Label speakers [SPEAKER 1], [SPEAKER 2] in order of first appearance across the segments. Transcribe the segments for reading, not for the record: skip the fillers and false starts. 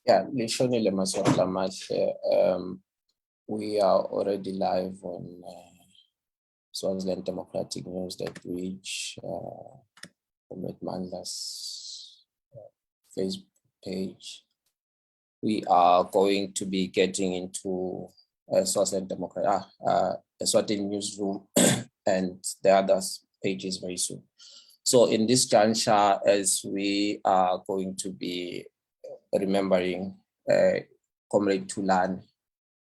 [SPEAKER 1] Yeah, lishonile Emaswati lamahle. We are already live on Swaziland Democratic News, that reach Comrade Mandla's Facebook page. We are going to be getting into Swaziland Democratic, Swaziland Newsroom and the other pages very soon. So in this juncture, as we are going to be remembering Comrade Thulani,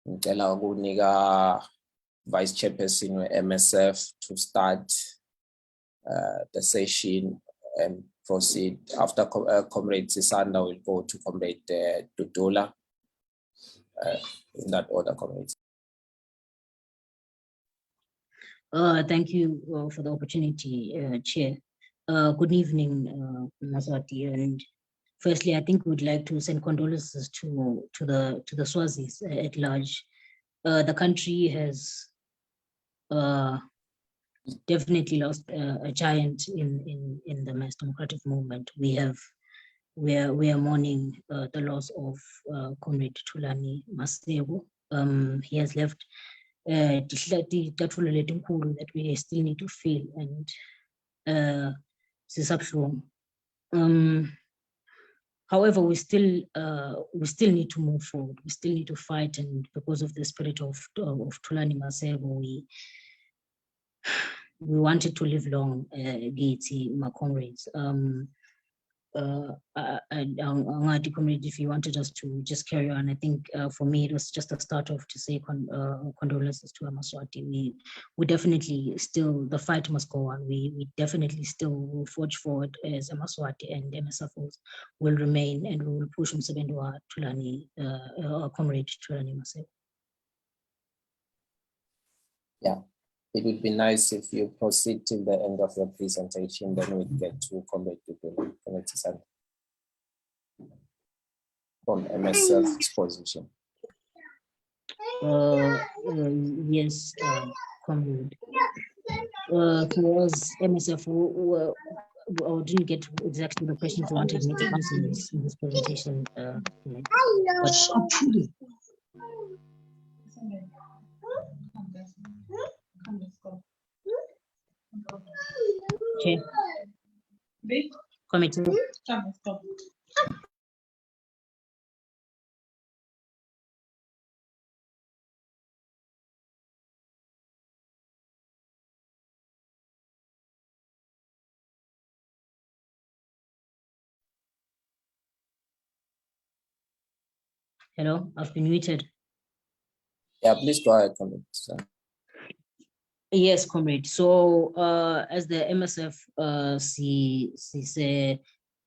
[SPEAKER 1] ngicela ukunika Vice Chairperson MSF to start the session and proceed. After Comrade Sisanda will go to Comrade Dudola, in that order, Comrade.
[SPEAKER 2] Thank you for the opportunity, Chair. Good evening, Emaswati. And firstly, I think we'd like to send condolences to the Swazis at large. The country has definitely lost a giant in the mass democratic movement. We are mourning the loss of Comrade Thulani Masego. He has left that we still need to feel, and however, we still need to move forward. We still need to fight, and because of the spirit of Thulani Masego, we wanted to live long, my comrades. Comrade, if you wanted us to just carry on, I think for me it was just a start off to say condolences to Emaswati. We definitely still, the fight must go on. We definitely still will forge forward as Emaswati, and MSF will remain, and we will push Msebendu Thulani, Comrade Thulani Masego.
[SPEAKER 1] Yeah. It would be nice if you proceed to the end of your presentation, then we get to Comrade Sisanda from MSF's position.
[SPEAKER 2] Yes, Comrade. Towards MSF, I didn't get exactly the questions you wanted me to answer in this presentation. Okay. Committee. Hello, I've been muted.
[SPEAKER 1] Yeah, please go ahead, Comrade.
[SPEAKER 2] Yes, Comrade. So as the MSF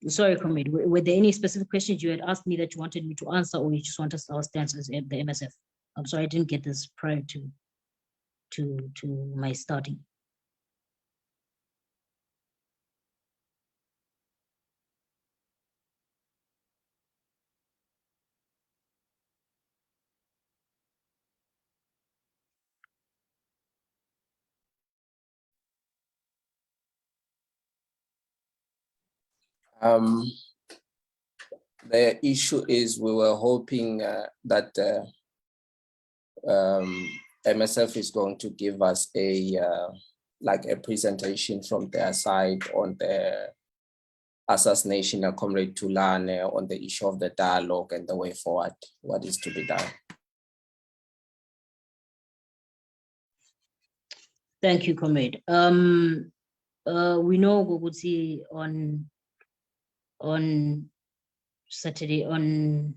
[SPEAKER 2] sorry, Comrade, were there any specific questions you had asked me that you wanted me to answer, or you just want us to our stance as the MSF? I'm sorry, I didn't get this prior to my starting.
[SPEAKER 1] The issue is we were hoping that MSF is going to give us like a presentation from their side on the assassination of Comrade Thulani, on the issue of the dialogue and the way forward, what is to be done.
[SPEAKER 2] Thank you, Comrade. We know Guguzi on Saturday, on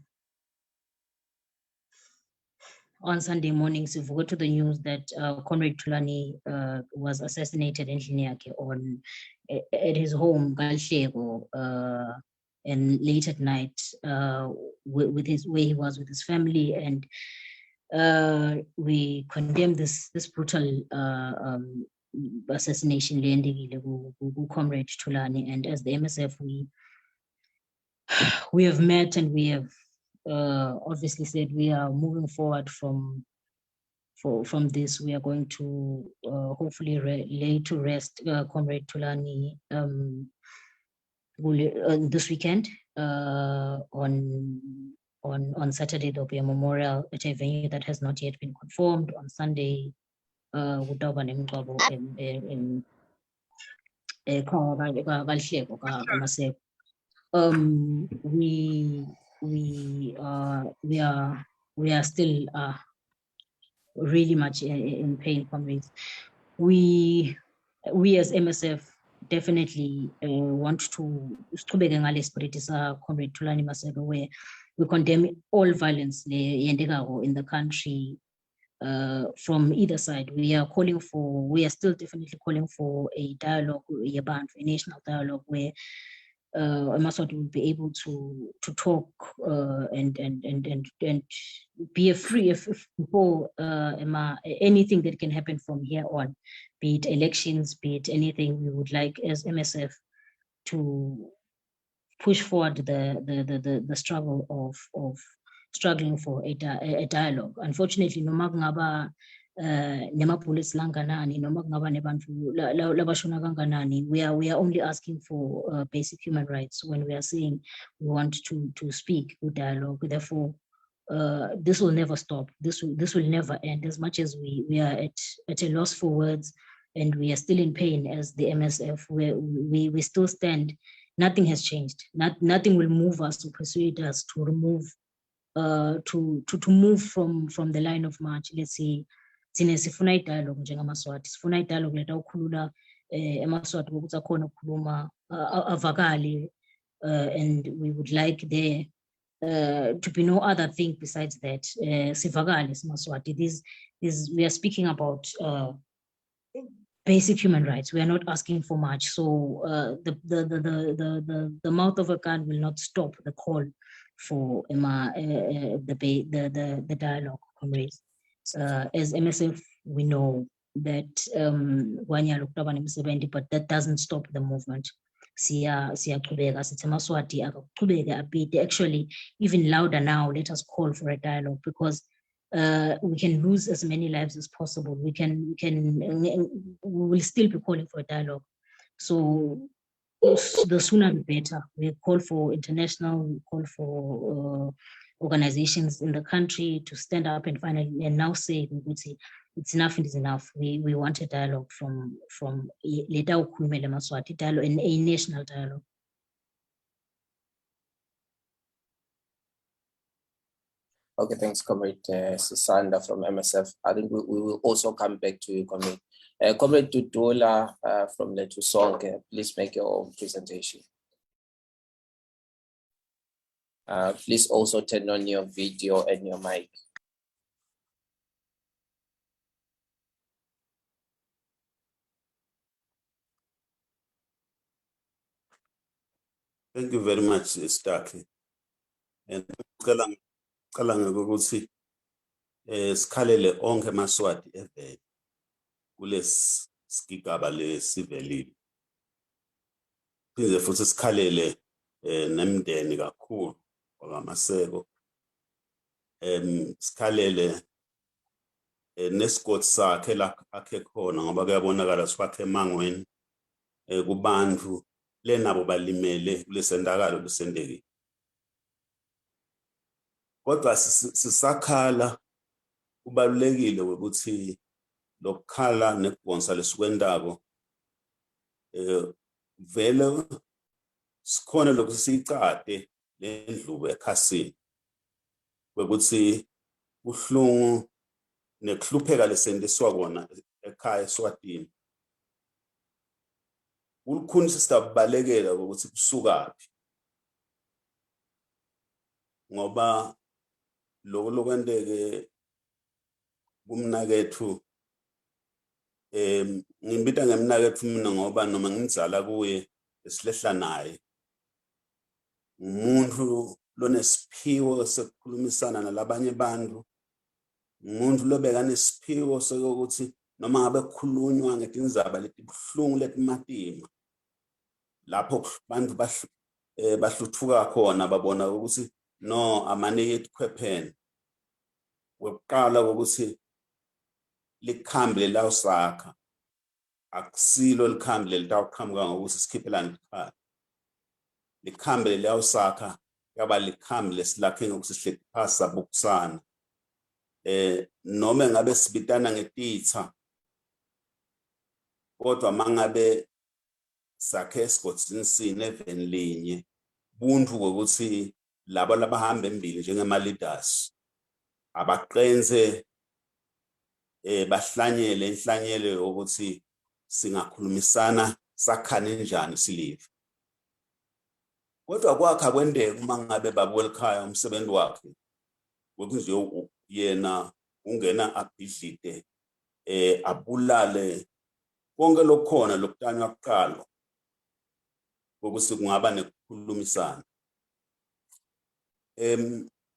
[SPEAKER 2] Sunday mornings, if we go to the news that Comrade Thulani was assassinated in Liniake at his home, Galshego, and late at night, with where he was with his family, and we condemn this brutal assassination, Comrade Thulani, and as the MSF, we have met, and we have obviously said we are moving forward from this. We are going to hopefully lay to rest Comrade Thulani this weekend on On Saturday, there'll be a memorial at a venue that has not yet been confirmed. On Sunday, we are still really much in pain, comrades. We as MSF definitely want to comrade Thulani Maseko, where we condemn all violence in the country from either side. We are still definitely calling for a dialogue, a national dialogue where Emaswati will be able to talk and be free if before anything that can happen from here on, be it elections, be it anything. We would like as MSF to push forward the struggle of struggling for a dialogue. Unfortunately, noma kungaba nemapolice langanani, noma kungaba nebantu labashona kanganani, we are only asking for basic human rights when we are saying we want to speak with dialogue. Therefore, this will never stop. This will never end. As much as we are at a loss for words, and we are still in pain as the MSF, where we still stand. Nothing has changed. Nothing will move us, to persuade us to remove, to move from the line of march. Let's say, sifuna dialogue njengamaswati, sifuna dialogue leta ukhulula emaswati ukuthi akhona ukukhuluma avakale, and we would like there to be no other thing besides that. Sivakale simaswati. We are speaking about basic human rights. We are not asking for much. So the mouth of a gun will not stop the call for the dialogue, comrades. As MSF, we know that but that doesn't stop the movement. Actually, even louder now, let us call for a dialogue, because we can lose as many lives as possible. We will still be calling for a dialogue. So the sooner the better. We call for international, we call for organizations in the country to stand up and finally now say, it's enough, it is enough. We want a dialogue from Leta Ukhulumele Maswati dialogue, and a national dialogue.
[SPEAKER 1] Okay, thanks, Comrade Susanda from MSF. I think we will also come back to you, Comrade. Comrade Tutola from Letfu Sonkhe, please make your own presentation. Please also turn on your video and your mic.
[SPEAKER 3] Thank you very much, Starkey. And kalanga ukuthi sikhalele onke amaswati evele kulesi sigigaba lesivelile. Phinde futhi sikhalele nemndeni kakhulu wakaMaseko. Sikhalele nesigodi sakhe la akhe khona ngoba kuyabonakala sikwakhe emangweni kubantu lenabo balimele kulesendakalo lusendekile. Kodwa sisakhala kubalulekile ukuthi lokukhala nekubonisa lesikwendako vele sikhona lokhu siyicade lendlu ekhasini ukuthi uhlungu nekuhlupheka lesendiswa kona ekhaya eSwatini ulukhuni sisibalekela ukuthi kusukaphi, ngoba lokwendeke kumnakethu ngimbita ngemnakethu mina ngoba noma ngimzala kuye esilehla naye umuntu lonesiphiwo sekukhulumisana nalabanye abantu, umuntu lobeka nesiphiwo sokuthi noma ngabe kukhulunywa ngetindzaba letibuhlungu letimatima lapho abantu bahluthuka khona babona ukuthi no amane yetkhwephene weqala ukuthi likhambe lawusakha akusilo likhambe litawuqhamuka ngokuthi sikhiphelane ikhaya, likhambe lawusakha kaba likhambi lesilakhe ngokusihleki phasa bukusana noma ngabe sibitana ngetitha kodwa mangabe sakhe esigodini sine even linye buntu ukuthi labo labahamba embili njengema leaders abaqenze bahlanyele inhlanyelo ukuthi singakhulumisana sakhane njani silive kodwa kwakha kwendeka uma ngabe babwelikhaya umsebenzi wakhe ukuthi yena ungena abhidlite abulale konke lokukhona lokutanywa kuqalo ukuthi kungaba nekukhulumisana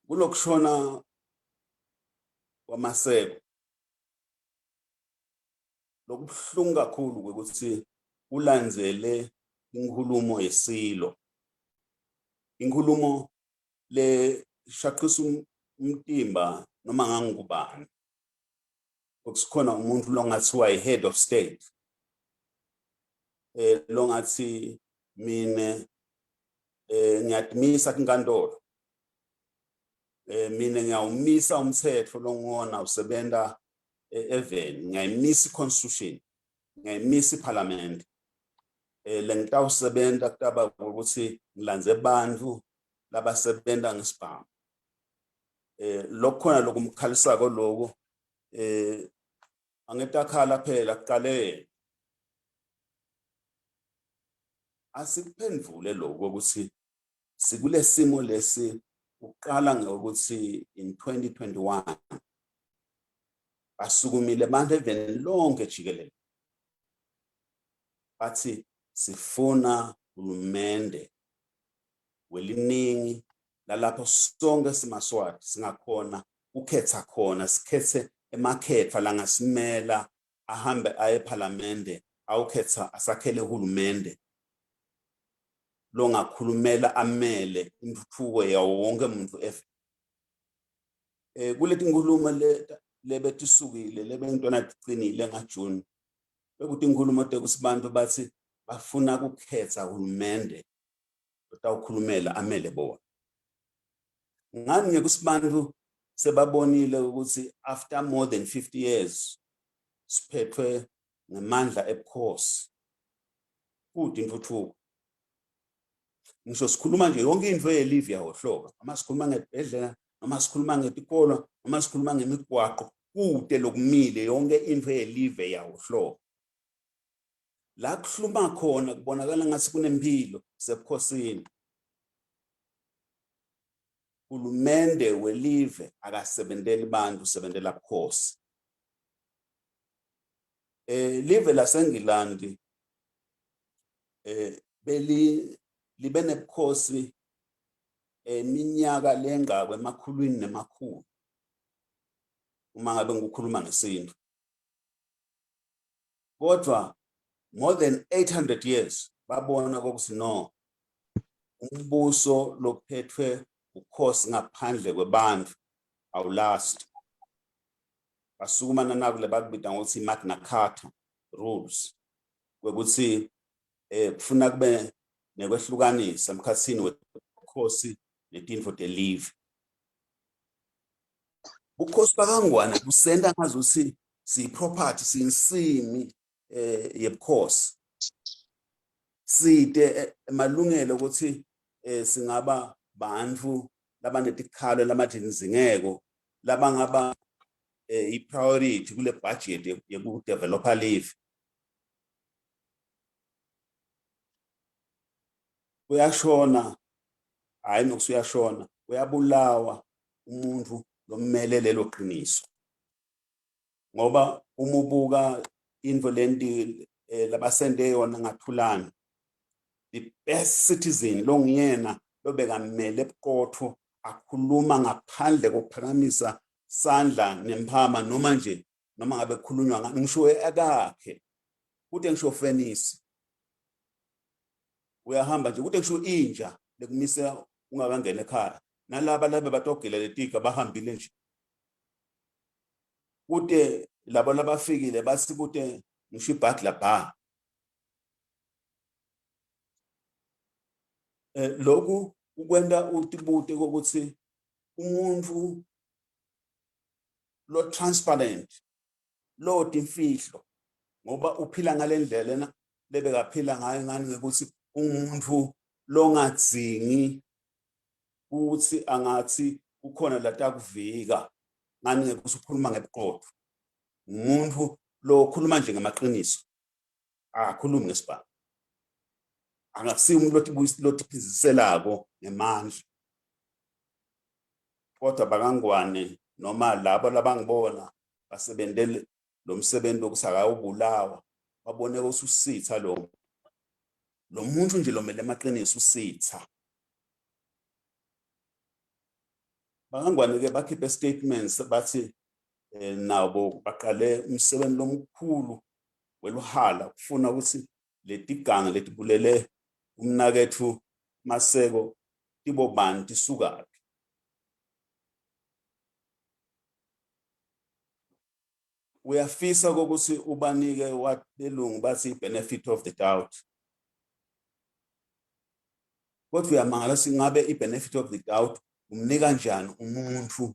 [SPEAKER 3] kulokushona kwamaseko lokubuhlungu kakhulu ukuthi ulandzele inkulumo yesilo inkulumo le shaqisa umtimba noma ngangubani ukusikhona umuntu longathiwa i-head of state longathi mina ngiyadimisa inkantolo mina ngiyawumisa umthetho longona usebenta even ngiyayimisa i-constitution ngiyayimisa iparliament lengitawusebenta kutaba ukuthi ngilandze bantfu labasebenta ngesibhamu lokukhona lokumkhalisako lokho angetakhala phela kuqale asiphendvule lokho ukuthi sikule simo lesi uqala ngokuthi in 2021 basukumile abantu even lonke jikelele bathi sifuna uhulumende weliningi lalapho sonke simaswati singakhona ukhetha khona sikhethe emakhetha langasimela ahambe aye eParliament awukhetha asakhele uhulumende longakhulumela amele intuthuko yawo wonke umuntu kuleti nkulumo lebetisukile lebentwana tiqinile ngaJune bekuthi inkulumo tekusibantu bathi bafuna ukukhetha uhulumende utawukhulumela amele bona ngani ngekusibantu sebabonile ukuthi after more than 50 years siphethwe ngamandla ebukhosi futhi intuthuko ngisho sikhuluma nje yonke into yelive yahohloka uma sikhuluma ngebhedlela noma sikhuluma ngetikolo noma sikhuluma ngemigwaqo kude lokumile yonke into yelive yahohloka la kuhluma khona kubonakala ngathi kunempilo sebukhosini uhulumende welive akasebenteli bantu usebentela bukhosi live laseNgilandi libe nebukhosi iminyaka lengakwe emakhulwini nemakhulu uma ngabe ngikhuluma ngesintu kodwa more than 800 years babona ukuthi no umbuso lophethwe ukhosi ngaphandle kwebantu awulast basukuma nanako lebakubita ngokuthi Magna Carta rules ukuthi kufuna kube nekwehlukanisa emkhatsini wekhosi netintfo telive ukhosi bakangwane kusenta ngazuthi siyiproperty siyinsimi yebukhosi side emalungelo ukuthi singaba bantfu labanetikhalo lamadinzingeko labangaba i-priority kule budget yokudevelopa live uyashona hayi nokusuyashona uyabulawa umuntu lomele lelo qiniso ngoba umubuka into lenti labasende yona ngathulana the best citizen longiyena lobekamele ebuqotho akhuluma ngaphandle kokuphakamisa sandla nemphama noma nje noma ngabe khulunywa ngisho akakhe kuthi ngisho fenisi uyahamba nje kuthi ngisho inja lekumisa ungakangena ekhaya nalaba labe batogela letika bahambile nje kuthi labo labafikile basi kuthi ngisho ibutler bar lokhu ukwenda utibute kokuthi umuntu lo transparent lo timfihlo ngoba uphila ngalendlela lebekaphila ngayo ngani ngekuthi umuntu longadzingi ukuthi angathi ukhona latakuvika ngani ngekuthi ukhuluma ngebuqotho umuntu lo khuluma nje ngamaqiniso akhulumi ngesibhamu angasiyo umuntu lotiphiziselako ngemandla kodwa bakangwane noma labo labangibona basebenzele lo msebenzi wokusakawubulawa babone ususitha lo muntu nje lomele amaqiniso usitha bakangwane ke bakhiphe statements bathi nabo baqale umsebenzi lomkhulu weluhala kufuna ukuthi letigange letibulele umnakethu Maseko tibo bantu tisukaphi uyafisa ukuthi ubanike wabelungu bathi benefit of the doubt kodwa uyamangala singabe i-benefit of the doubt umnika kanjani umuntu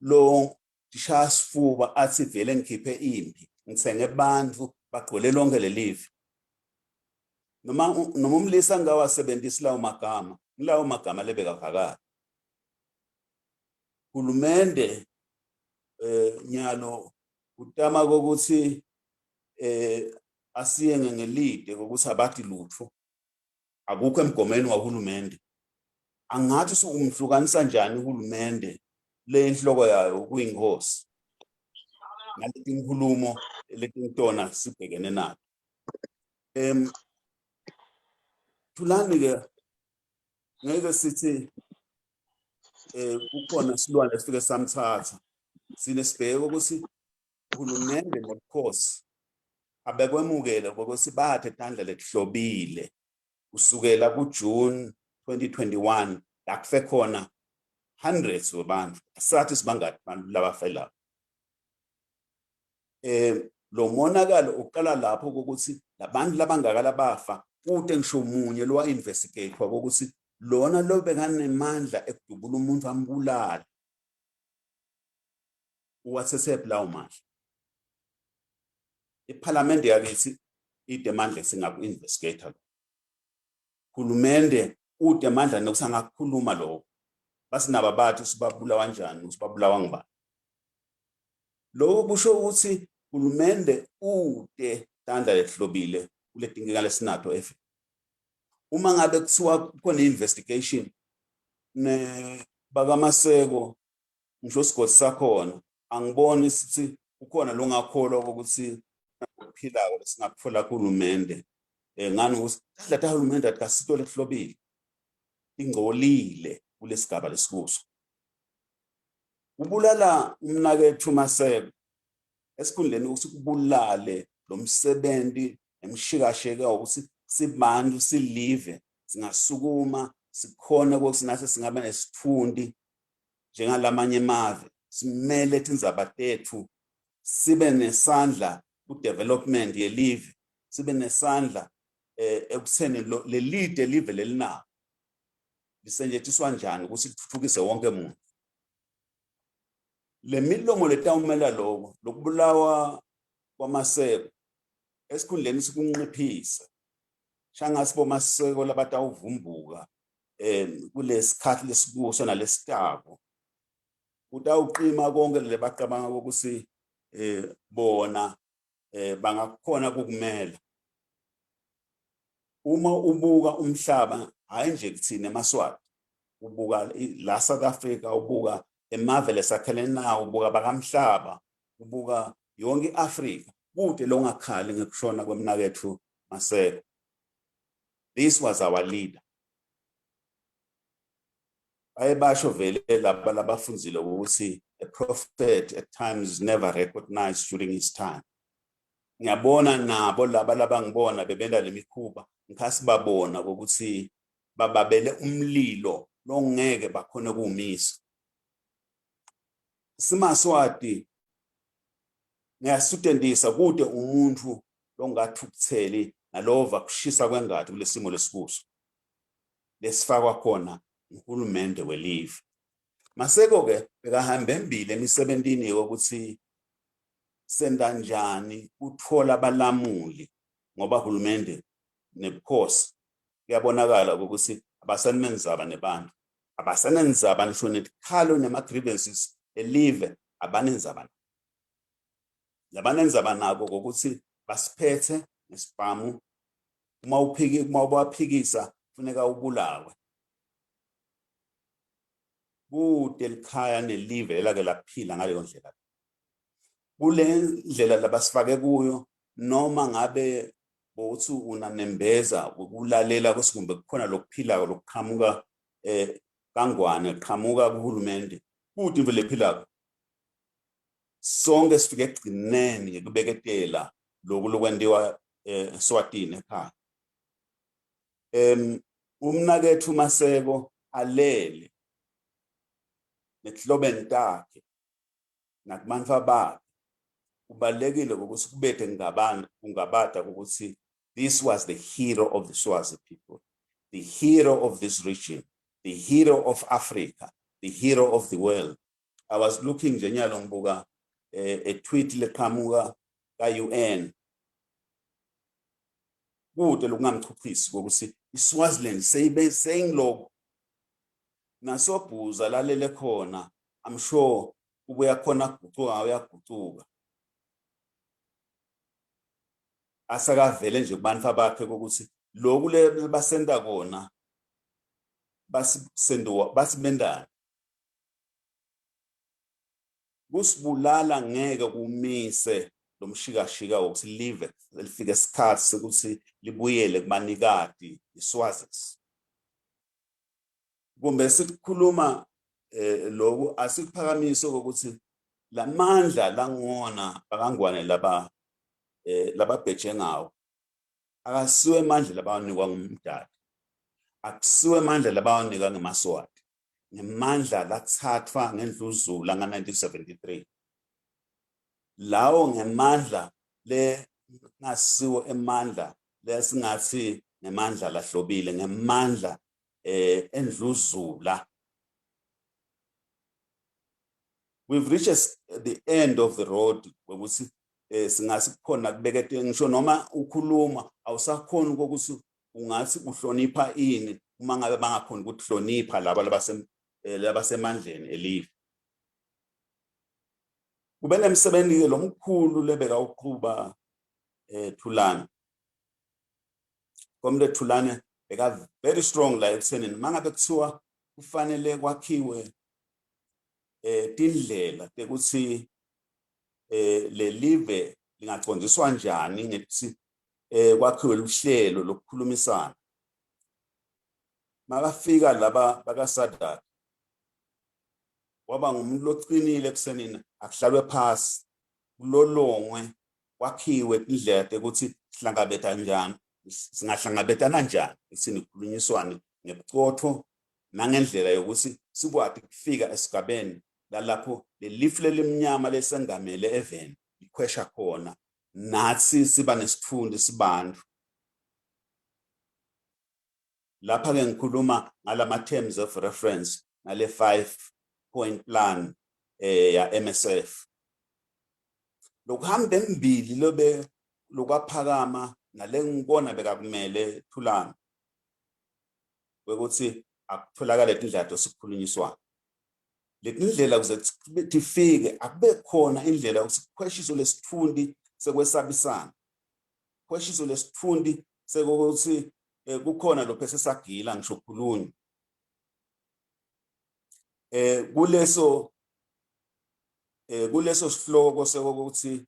[SPEAKER 3] lo dishasifuba athi vele ngikhiphe impi ngithenge abantu bagqwele lonke lelive noma umlisa ngawasebenzisi lawo magama lebekavakala hulumende nyalo utama kokuthi asiye ngelide kokuthi abathi lutho akukho emgomeni wahulumende angathi umhlukanisa njani uhulumende le inhloko yayo kuyingosi naleti inkulumo letintona sibhekene nazo Thulani ke ngeke sithi kukhona silwane esifike samthatha sinesibheko ukuthi uhulumende nobukhosi abekwemukele ukuthi bathe etandla letihlobile kusukela kuJune 2021 la kufe khona hundreds wabantu asathi sibangati abantu labafela lo monakalo uqala lapho ukuthi labantu labangakala bafa kude ngisho umunye lo wa-investigate ukuthi lona lo bekanemandla ekudubula umuntu ambulala uwathethe lawo manje iParliament yakithi idemandla singaku-investigator hulumende udemandla nokuthi angakhuluma lo basinaba bathi sibabulawa kanjani usibabulawa ngibani lo kusho ukuthi hulumende ude tandla lehlobile kuletinkela lesinatho efe uma ngabe kuthiwa khona investigation ne bakaMaseko ngisho sigodi sakhona angiboni sithi ukhona lo ngakholwa ukuthi ukuphilako lesingakuthola kuhulumende ngani ukuthi tandla tahulumende atikasito lehlobile ingcolile kulesigaba lesikuso ubulala umnakethu Maseko esikhundleni ukuthi kubulale lo msebenzi emshikasheka ukuthi sibantu silive singasukuma sikhona ukuthi nathi singabe nesithundi njengalamanye emave simele tindzaba tethu sibe nesandla ku-development yelive sibe nesandla ekutheni lelide live lelinako lisenjetiswa njani ukuthi lithuthukise wonke umuntu le milomo letawumela lokubulawa kwaMaseko esikhundleni sikunqiphisa shangasi boMaseko labatawuvumbuka kulesikhathi lesikuso nalesitabo utawuqima konke lebaqabanga ukuthi bona bangakhona kukumela uma ubuka umhlaba hayi nje kuthina Emaswati ubuka la South Africa ubuka emave lesakhele nawo ubuka bakamhlaba ubuka yonke iAfrika kude longakhali ngekushona kwemnakethu Maseko. This was our leader. Ayebasho vele laba labafunzile ukuthi a prophet at times is never recognized during his time. Ngiyabona nabo laba labangibona bebenda lemikhuba ngikasi babona ukuthi bababele umlilo longeke bakhona kuwumisa. Emaswati ngiyasutendisa kude umuntu longathukutheli nalova kushisa kwengathi kulesimo lesikuso. lesifakwa khona uhulumende welive. Maseko ke bekahamba embili emisebentini yokuthi senda njani uthola abalamuli ngoba uhulumende nebukhosi kuyabonakala ukuthi abasanenzaba nebantu abasanenzaba nisho netikhalo nema grievances elive abanenzaba labanenzaba nabo ukuthi basiphethe nesibhamu uma ubaphikisa kufuneka ubulawe kude likhaya nelive elake laphila ngaleyo ndlela kule ndlela labasifake kuyo noma ngabe bothi unanembeza ukulalela kwesikumbe kukhona lokuphila lokuqhamuka kangwane qhamuka kuhulumende kude vele phila sonke sifike egcineni ngekubeketela lokwendiwa eSwatini ekhaya umnakethu Maseko alele nehlobeni takhe nakubantu abakhe kubalekile ukuthi kubethe ngabani ungabada ukuthi this was the hero of the Swazi people, the hero of this region, the hero of Africa, the hero of the world. I was looking njenyalo ngibuka a tweet leqhamuka ka-UN kude lokungamchuphisi ukuthi iSwaziland seyingiloko nasobhuza lalele khona I'm sure ubuya khona kugucuka uyagucuka asakavele nje kubantu abakhe ukuthi lokhu lebasenda kona basibendana kusibulala ngeke kumise lomshikashika ukuthi live lifike isikhathi sokuthi libuyele kubanikati iSwazis kumbe sikhuluma lokhu asikuphakamiso ukuthi lamandla langona bakangwane lababheje ngawo akasiwe amandla labawanikwa ngumdali akusiwe amandla labawanika ngeMaswati ngemandla lathathwa ngendluzula nga1973 lawo ngemandla ngasiwe emandla lesingathi ngemandla lahlobile ngemandla endluzula. We've reached the end of the road ukuthi singasikhona kubekete ngisho noma ukhuluma awusakhona ukuthi ungathi uhlonipha ini uma ngabe bangakhona ukuhlonipha laba labasemandleni elive kube nemsebenzi lomkhulu lebeka uqhuba Thulane komle Thulane beka very strong la ekuthenini mangabe kuthiwa kufanele kwakhiwe tindlela tekuthi le live lingaconjiswa njani ngethi kwakhiwe luhlelo lokukhulumisana makafika laba bakaSadat waba ngumuntu loqinile eksenini akuhlalwe phasi kulolongwe kwakhiwe indlela tekuthi sihlangabetha njani singahlangabetana njani ekseni ukukhulunyiswane ngebucotho nangendlela yokuthi sikwazi kufika esigabeni lalapho lelifle lemnyama lesengamele even ikhwesha khona nathi siba nesithundi sibantu lapha ke ngikhuluma ngalama terms of reference ngale 5-point plan ya MSF lokuhamba embili lobe lokwaphakama nale ngibona bekakumele Thulane ukuthi akutholakala indlela sokukhulunyiswa letindlela ukuze tifike akube khona indlela ukusikhweshiso lesithundi sekwesabisana khweshiso lesithundi sekuthi kukhona lo phese sagila ngisho khulunyi kuleso sihloko sokuthi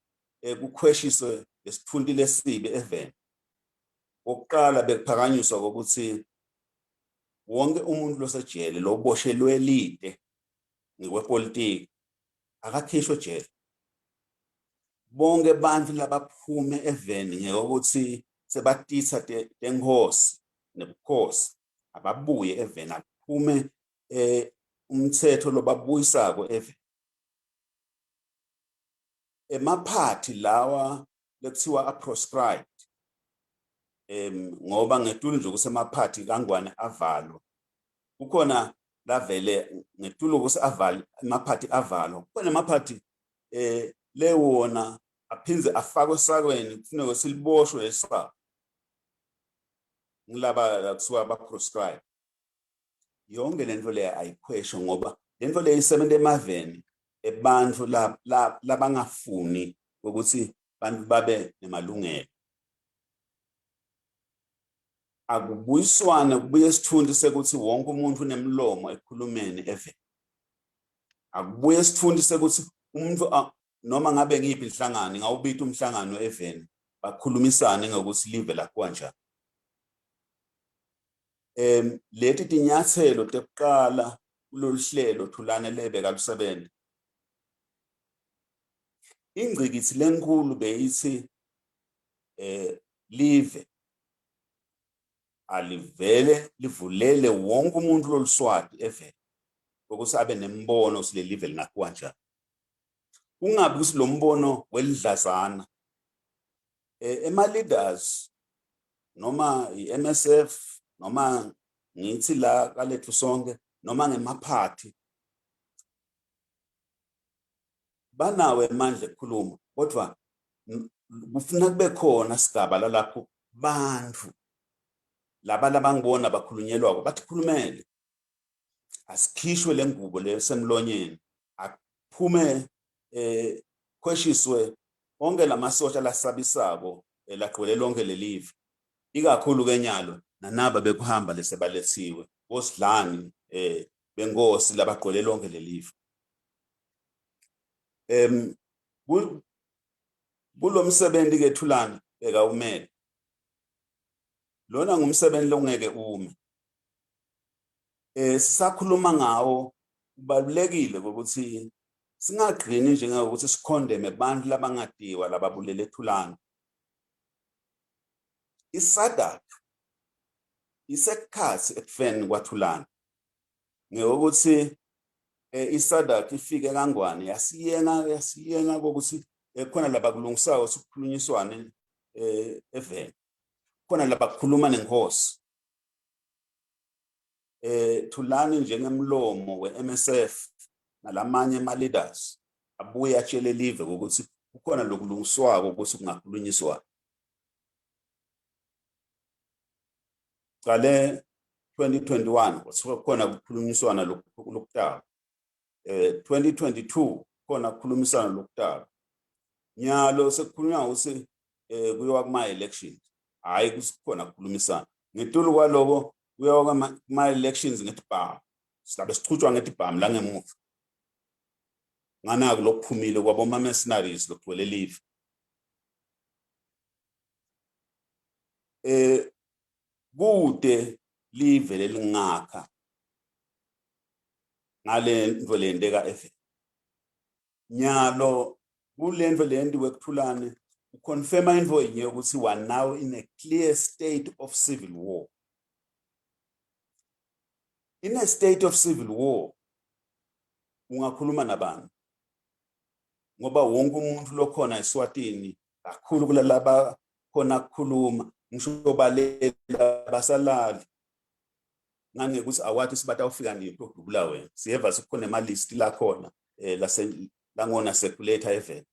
[SPEAKER 3] kukhweshiso lesithundi lesibi even oqala bekuphakanyiswa ukuthi wonke umuntu losejele loboshelwe elide ngekwepolitiki akakhishwe ejele bonke abantu labaphume eveni ngokuthi sebatitha tengosi nebukhosi ababuye eveni aphume umthetho lobabuyisako eveni emaphathi lawa lekuthiwa aprescribed ngoba ngetulu nje kusemaphathi kangwane avalwa Kukhona la vele ngetuluko seaval amaphathi avalo. Kukhona amaphathi le wona aphinze afakwe esakweni kufuneka siliboshwe esaka. Ngilaba kusuka ba prescribe. Yonke lento le ayikhweshe ngoba lento le isebenza emaveni ebantfu labangafuni ukuthi bantu babe nemalungelo. Akubuyiswana kubuye isithundi sekuthi wonke umuntu unemlomo ekhulumeni eveni. Akubuye isithundi sekuthi umuntu noma ngabe ngiphi inhlangano ngawubita umhlangano eveni bakhulumisane ngokuthi live la kanjani. Leti tinyathelo tekuqala kulolu hlelo thulane lebe kalusebenza. Ingqikithi lenkulu beyithi live alivele livulele wonke umuntu loluswati eveni ukuthi abe nembono usile live linakuwa njani. Kungabi ukuthi lo mbono welidlazana. Ema leaders noma iMSF noma ngithi la kalethu sonke noma ngemaphathi banawe manje ukukhuluma kodwa kufuna kube khona sigaba lapho bantu labangibona bakhulunyelwa bathi khulumele asikhishwe lengubo lesemlonyeni aphume kweshiswe onke lamasosha lasabisako laqhwele lonke lelive ikakhulu kenyalo nanaba bekuhamba lesebalethiwe osidlani bengosi labaqhwele lonke lelive. Kulomsebenzi ke thulana beka umele lona ngumsebenzi longeke ume. Sisakhuluma ngawo kubalulekile ukuthi singaqhini njengokuthi sikhondeme abantu labangadiwa lababulele thulana. Isadak isekhathi ekufeni kwathulana ngokuthi isadak ifike kangwane yasiyenga ukuthi khona labakulungisayo ukukhulunyiswane eveni. Khona labakhuluma nenkosi. Thulani njengemlomo weMSF nalamanye ama leaders abuye atshele live ukuthi kukhona lokulungiswako ukuthi kungakhulunyiswa. Qale 2021 kukhona ukukhulunyiswana lokutaba. 2022 khona ukukhulumisana lokutaba. Nyalo sekukhulunywa ukuthi kuyiwa kuma elections. Hayi kusikhona ukukhulumisana. Ngetulu kwaloko kuyiwa kuma elections ngetibhamu. Silabe sichutshwa ngetibhamu la ngemuva. Ngana kulokuphumile kwaboma mercenaries lokugcwele live. Kude live lelingakha ngale nto lendeka eveni. Nyalo kulento lendiwe kuthulane uconfirma info yenye ukuthi we are now in a clear state of civil war. In a state of civil war ungakhuluma nabantu ngoba wonke umuntu lokhona eSwatini kakhulu kulalaba khona ukukhuluma ngisho balela basalali ngane ukuthi awathi sibatha ufika nipho ukudubula wena siyeva sikukhona ema list la khona la ngona circulator event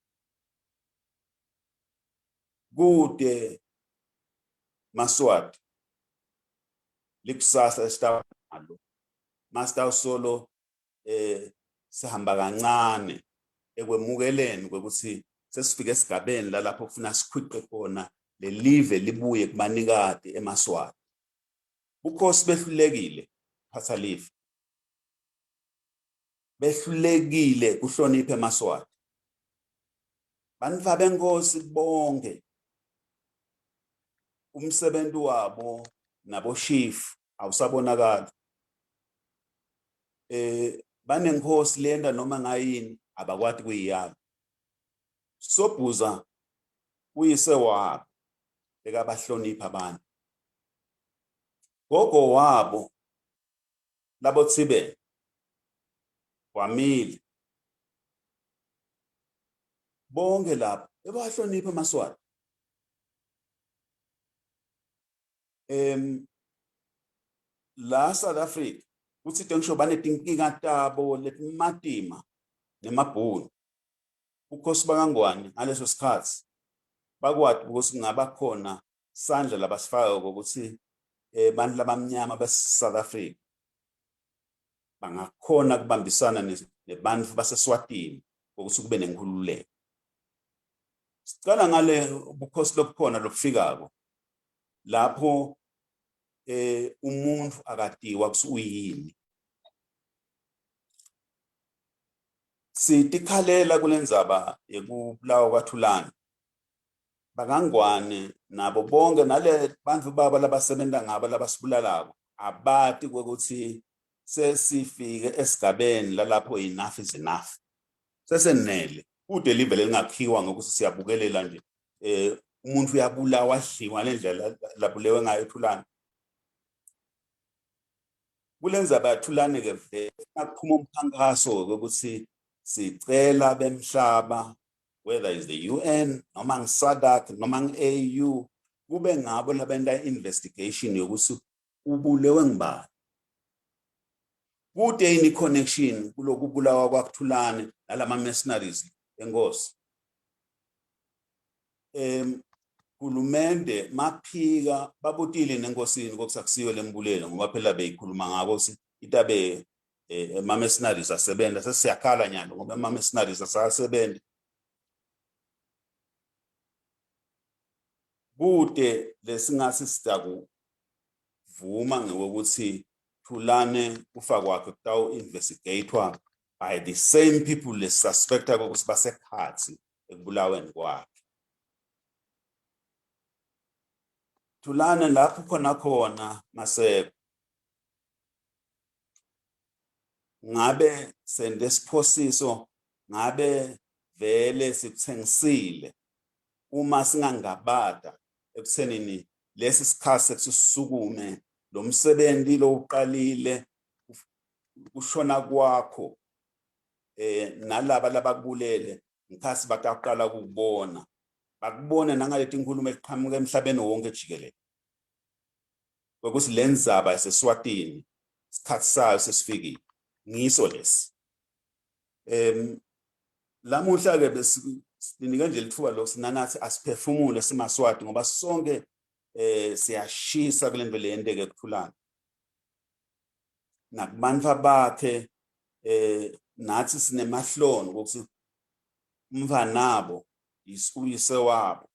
[SPEAKER 3] kude Maswati likusasa esitawalo master solo sihamba kancane ekwemukeleni ukuthi sesifike esigabeni lapho kufuna sikhwiqe khona le live libuye kubanikade eMaswati. Ukhosi behlulekile phatha live. Behlulekile kuhlonipha eMaswati. Bantu benkosi bonke umsebenzi wabo nabo chief awusabonakala. Banenkosi lenda noma ngayini abakwati kuyiyala. Sobhuza uyise wabo bekabahlonipha abantu. Gogo wabo labo Tsibe Wamile bonke lapho bebahlonipha eMaswati. La South Africa Uthi tengisho banetinkinga tabo letimatima nemabhunu. Ukhosi bakangwane ngaleso sikhathi bakwadi ukuthi kungaba khona sandla labasifaka ukuthi bantu labamnyama base-South Africa bangakhona kubambisana nebantu baseSwatini ukuthi kube nenkululeko. Sicala ngale ubukhosi lobukhona lobufikako lapho umuntu akadiwa ukuthi uyini. Sitikhalela kulendzaba yekubulawa kwaThulani. Bakangwane nabo bonke nale bantu baba labasebenta ngabo labasibulalako abati ukuthi sesifike esigabeni lalapho enough is enough. Sesenele kude live lengakhiwa ngokuthi siyabukelela nje umuntu uyabulawa adliwa lendlela labulewe ngayo uThulani. Kulendzaba yaThulani ke kuphuma umkhankaso ukuthi sicela bemhlaba whether is the UN noma ngiSADC noma ngi-AU kube ngabo labenta investigation yokuthi ubulewe ngibani. Kude yini connection kulokubulawa kwaKuthulani nalama mercenaries enkosi. Hulumende maphika babutile nenkosini kokusakusiwe lembulelo ngoba phela beyikhuluma ngako ukuthi itabe ama mercenaries asebenza sesiyakhala nyalo ngoba ama mercenaries asasebenza. Kude lesingasi sitakuvuma ngokuthi Thulani kufa kwakhe kutawu investigatewa by the same people lesuspecta ukuthi basekhathi ekubulaweni kwakhe. Thulani lapho khona Maseko ngabe sende siphosiso ngabe vele sikuthengisile uma singangabada ekuthenini lesi sikhathi sekusisukume lo msebenzi lo uqalile kushona kwakho nalaba labakubulele ngikhathi bataqala ukubona bakubona nangaleti inkulumo eqhamuka emhlabeni wonke jikelele ukuthi lenzaba yaseSwatini isikhathi sayo sesifikile ngiso lesi. Lamuhla ke besinika nje lithuba lokusinanathi asiphefumule simaSwati ngoba sonke siyashisa kule nto leyenteke kuThulani nakubantu bakhe nathi sinemahloni ukuthi umvanabo uyise wabo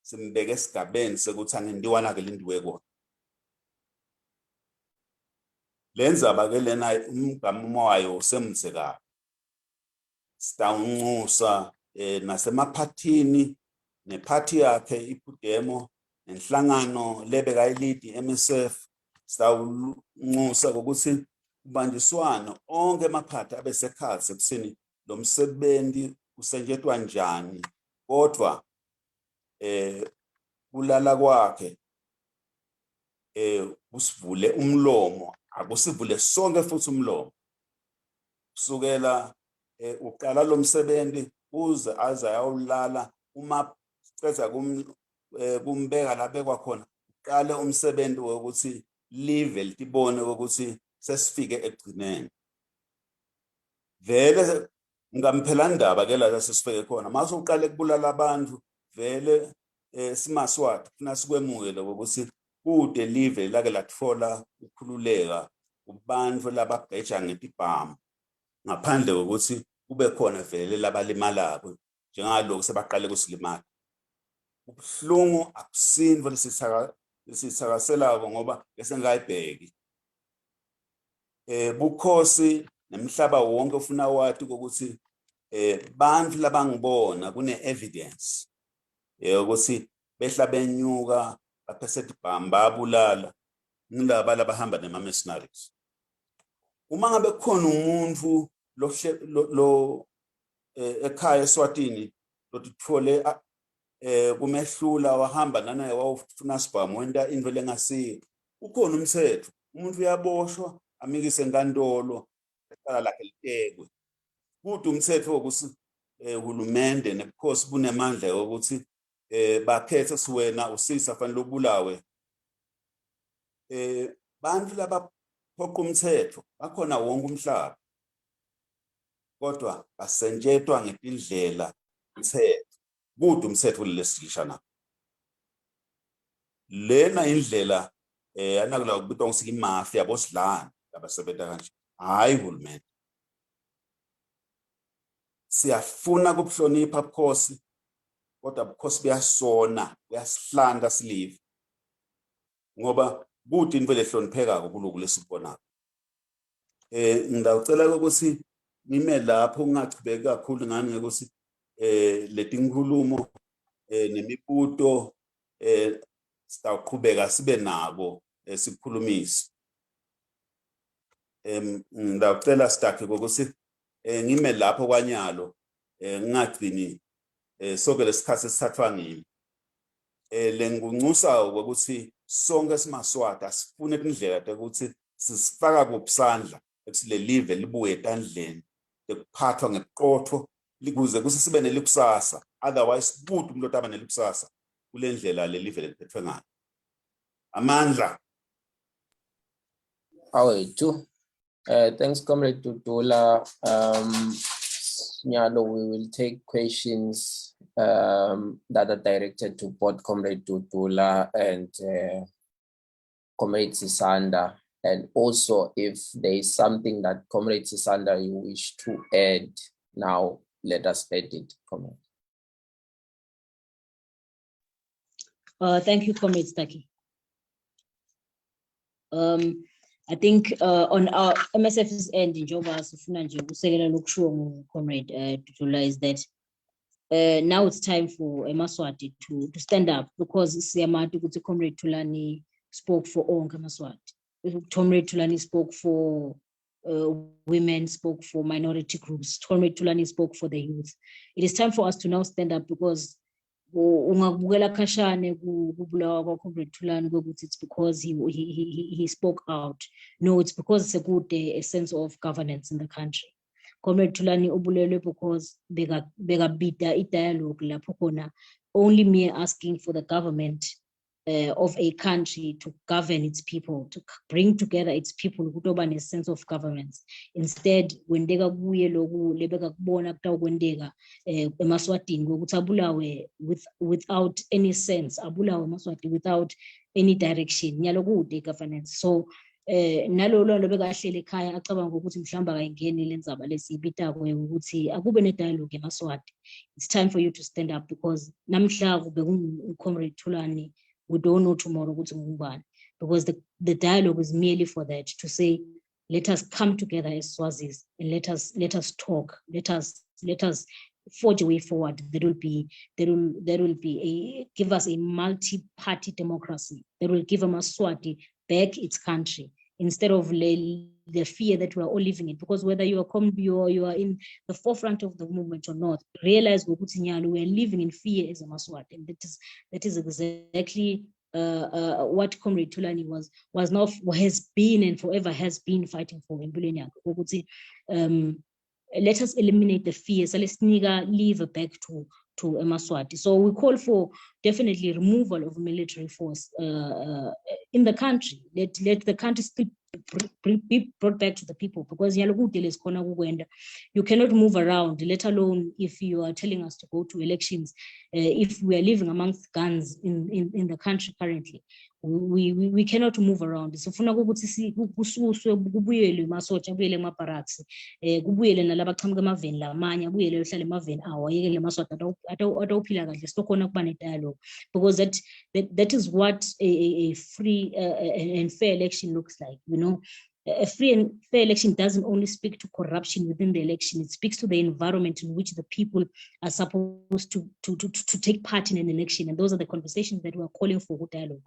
[SPEAKER 3] simbeke esigabeni sekuthi angendiwana ke lindiwe kona. Lenzaba ke lena umgamo wayo usemtheka sitawunxusa nasemaphathini nephathi yakhe iPhudemo nenhlangano lebekayilidi MSF sitawunxusa ukuthi ubanjiswana onke emaphathi abesekhathi ekutheni lo msebenzi usenjetwa njani kodwa kulala kwakhe usivule umlomo akusivule sonke futhi umlomo kusukela uqala lo msebenzi uze aza ayolala uma sicela kumbeka la bekwa khona uqale umsebenzi wokuthi live litibone ukuthi sesifike egcineni. Vele ngamphela ndaba ke la sesifike khona mase uqale kubulala abantu vele simaSwati funa sikwemukele ukuthi kude live lake latfola ukukhululeka kubantu lababheja ngetibhamu ngaphandle kokuthi kube khona vele labalimalayo njengalokho sebaqale kusilimala. Ubhlungu akusinvo lesithakaselako ngoba esengayibheki bukhosi nemhlaba wonke ufuna wathi ukuthi bantu labangibona kune evidence ukuthi behla benyuka baphesethe ibhamu babulala ngilaba labahamba nema mercenaries. Uma ngabe khona umuntu lo ekhaya eSwatini lokuthole kumehlula wahamba nanaye wawufuna sibhamu wenta into lengasiyo ukhona umthetho umuntu uyaboshwa amikise enkantolo ecala lakhe litekwe. Kude umthetho wokuthi hulumende nebukhosi bunemandla ukuthi bakhethe siwena usisa fanele ubulawe. Bantu laba phoqa umthetho bakhona wonke umhlaba kodwa basentshetwa ngetindlela umthetho kude umthetho kulesihlishana lena indlela anakula kubitwa ngosiki mafia bosidlana labasebenza kanje hayi uhulumeni siyafuna ukuhlonipha ubukhosi kodwa ubukhosi buyasona buyasihlanda silive ngoba kude into lehlonipheka kuKunkulunkulu lesibonako ngidacela ukuthi ngime lapho ungachibeki kakhulu ngani ngekuthi letinkulumo nemibuto sitaqhubeka sibe nabo sikhulumisa ngidacela stakhe ukuthi ngime lapho kwanyalo ngingagcini sonke lesikhathi esithathwa ngimi lenguncusa ukuthi sonke simaswati asifune indlela ukuthi sisifaka kubusandla ekusile live libuye etandleni ekuphathwa ngeqotho likuze kusibe nelikusasa otherwise kude umuntu otaba nelikusasa kule ndlela lelive liphethwe ngayo amandla
[SPEAKER 1] awethu thanks Comrade Dudula. Nyalo, we will take questions that are directed to both Comrade Dudula and Comrade Sisanda. And also, if there is something that Comrade Sisanda you wish to add now, let us add it, Comrade.
[SPEAKER 2] Thank you, Comrade Staki. I think on our MSF's end in Joba, Comrade Dudula, is that now it's time for Emaswati to stand up, because Siamati Comrade Tulani spoke for all Emaswati. Comrade Tulani spoke for women, spoke for minority groups. Comrade Tulani spoke for the youth. It is time for us to now stand up, because it's because he spoke out. No, it's because it's a good a sense of governance in the country. Comrade Tulani ubulele because bega bita dialogue la pokona only me asking for the government of a country to govern its people, to bring together its people, kutoba a sense of governance. Instead, when dega buye logu lebeka kubona kuta kwendega Emaswatini ngokutabulawe without any sense, abulawe Emaswati without any direction, nyalogu de governance. So nalo beka hlele ekhaya acabanga ukuthi mhlamba kayingeni lenzaba lesibita kwe ukuthi akube ne dialogue eMaswati. It's time for you to stand up, because namhla kube Comrade Tulani, we don't know tomorrow, because the dialogue is merely for that, to say, let us come together as Swazis and let us talk, let us forge a way forward. There will be give us a multi-party democracy that will give Emaswati back its country, instead of the fear that we are all living in. Because whether you are in the forefront of the movement or not, realize we are living in fear as a Emaswati, and that is exactly what Comrade Tulani has been and forever has been fighting for in Bulenyaka. Let us eliminate the fears. So let's leave back to Emaswati. So we call for definitely removal of military force in the country. Let the country still be brought back to the people, because you cannot move around, let alone if you are telling us to go to elections. If we are living amongst guns in the country currently, we cannot move around. So kubuyele masotsha kubuyele emabarracks kubuyele nalaba qhamuka emaveni lamanye kubuyele ehlala emaveni awo ayekele Emaswati atawuphila kahle sitokhona kuba ne-dialogue, because that is what a free and fair election looks like. You know, a free and fair election doesn't only speak to corruption within the election, it speaks to the environment in which the people are supposed to take part in an election. And those are the conversations that we are calling for dialogue.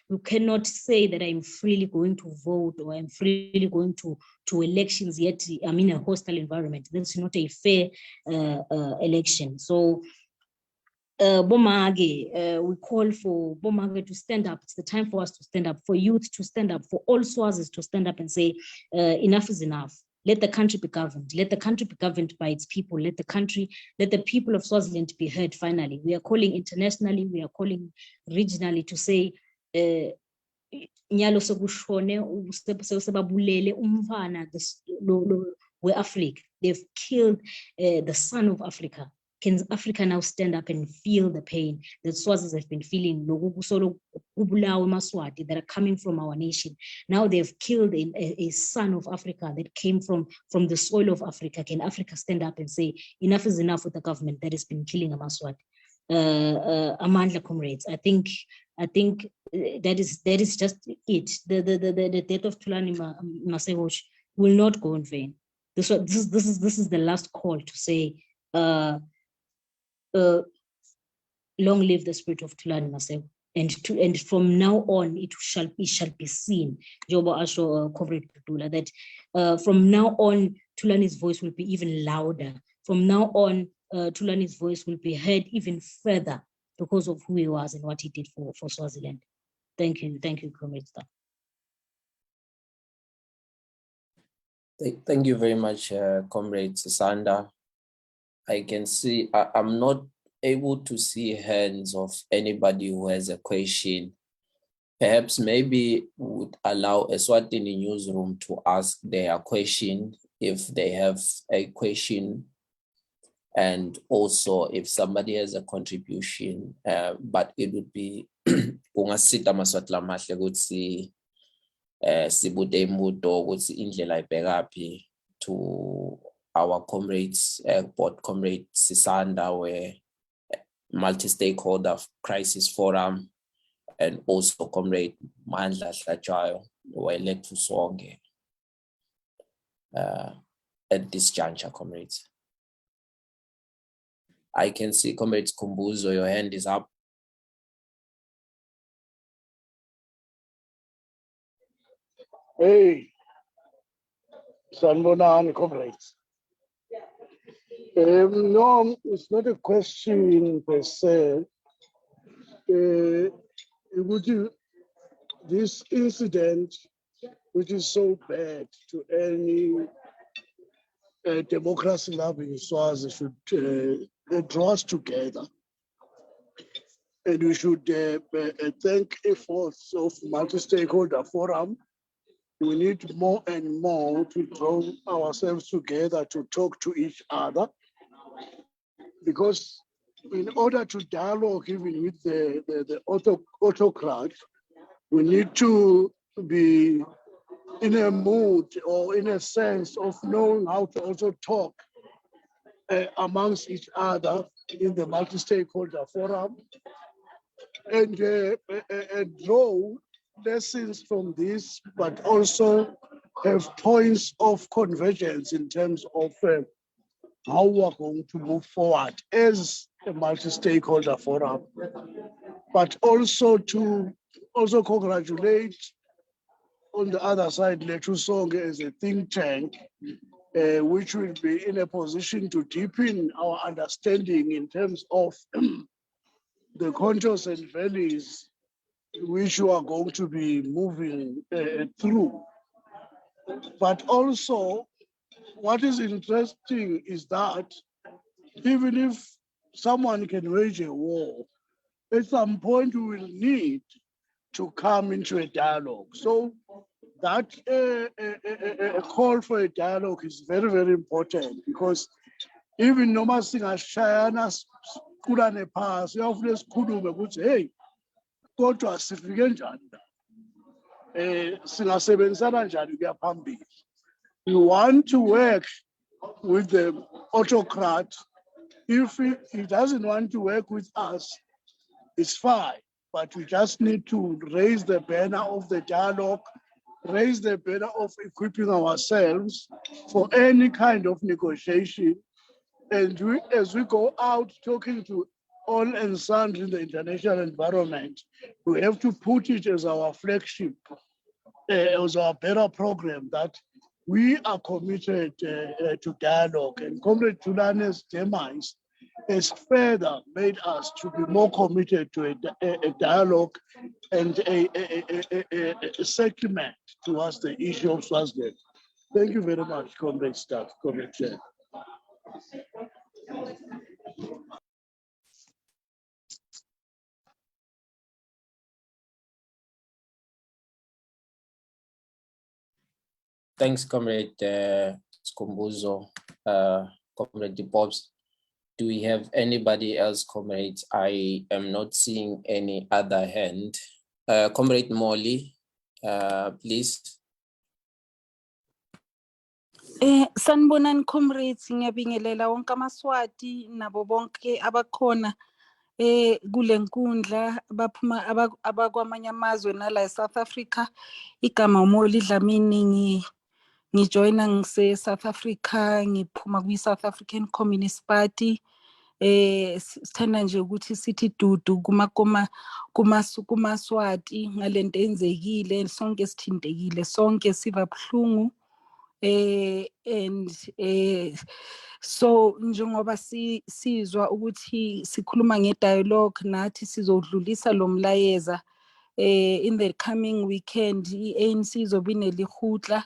[SPEAKER 2] You cannot say that I'm freely going to vote or I'm freely going to elections, yet I'm in a hostile environment. That's not a fair election. So Bomage, we call for Bomage to stand up. It's the time for us to stand up, for youth to stand up, for all Swazis to stand up and say, enough is enough. Let the country be governed. Let the country be governed by its people. Let the people of Swaziland be heard finally. We are calling internationally, we are calling regionally to say, nyalo sekushone sebabulele umfana we-Africa. They've killed the son of Africa. Can Africa now stand up and feel the pain that Swazis have been feeling? Emaswati that are coming from our nation. Now they've killed a son of Africa that came from the soil of Africa. Can Africa stand up and say enough is enough with the government that has been killing Emaswati? Amandla comrades, I think that is just it. The death of Thulani Masego will not go in vain. This is the last call to say long live the spirit of Thulani Masego, and from now on it shall be seen, Jobo Asho Comrade Tutula, that from now on Thulani's voice will be even louder. From now on Thulani's voice will be heard even further because of who he was and what he did for Swaziland. Thank you, Comrade Star.
[SPEAKER 1] Thank you very much, Comrade Sisanda. I can see, I'm not able to see hands of anybody who has a question. Perhaps maybe would allow a Swatini newsroom to ask their question if they have a question, and also if somebody has a contribution, but it would be kungasita Maswati lamahle ukuthi sibude imbuto ukuthi indlela ibhekaphi to our comrades, board comrade Sisanda, where multi-stakeholder crisis forum, and also comrade Mandla Hlajayo, where Letfu Sonkhe at this juncture, comrades. I can see comrades Kumbuzo, your hand is up.
[SPEAKER 4] Hey, Sanbonani, comrades. No, it's not a question per se. This incident, which is so bad to any democracy-loving Swazi, should draw us together. And we should thank efforts of multi-stakeholder forum. We need more and more to draw ourselves together to talk to each other, because in order to dialogue even with the autocrat, we need to be in a mood or in a sense of knowing how to also talk amongst each other in the multi-stakeholder forum, and draw lessons from this, but also have points of convergence in terms of how we're going to move forward as a multi-stakeholder forum, but also to congratulate on the other side Letfu Sonkhe as a think tank, which will be in a position to deepen our understanding in terms of the contours and valleys which you are going to be moving through. But also, what is interesting is that even if someone can wage a war, at some point we will need to come into a dialogue. So that a call for a dialogue is very, very important, because even noma singashayana siqulane phasi uyafuna sikhulume ukuthi hey kodwa sifike njani la, singasebenzisana njani kuya phambili. We want to work with the autocrat. If he doesn't want to work with us, it's fine, but we just need to raise the banner of the dialogue, raise the banner of equipping ourselves for any kind of negotiation. And as we go out talking to all and sundry in the international environment, we have to put it as our flagship, as our better program, that we are committed to dialogue. And Comrade Thulani's demise has further made us to be more committed to a dialogue and a settlement towards the issue of Swaziland. Thank you very much, Comrade Staff, Comrade Chair.
[SPEAKER 1] Thanks, Comrade Skombuzo, Comrade Bobs. Do we have anybody else, comrades? I am not seeing any other hand. Comrade Molly, please.
[SPEAKER 5] Sanibonani comrades, ngiyabingelela wonke amaswati nabo bonke abakhona kule nkundla abaphuma abakwamanye amazwe nala eSouth Africa. Igama uMolly Dlamini, ngijoyina ngise South Africa, ngiphuma kwi South African Communist Party. Sithanda nje ukuthi sithi dudu kumaswati ngalento enzekile, sonke sithintekile, sonke siva buhlungu. And so njengoba sizwa ukuthi sikhuluma ngedialogue, nathi sizodlulisa lo mlayeza in the coming weekend. i-ANC izobe inelihutla,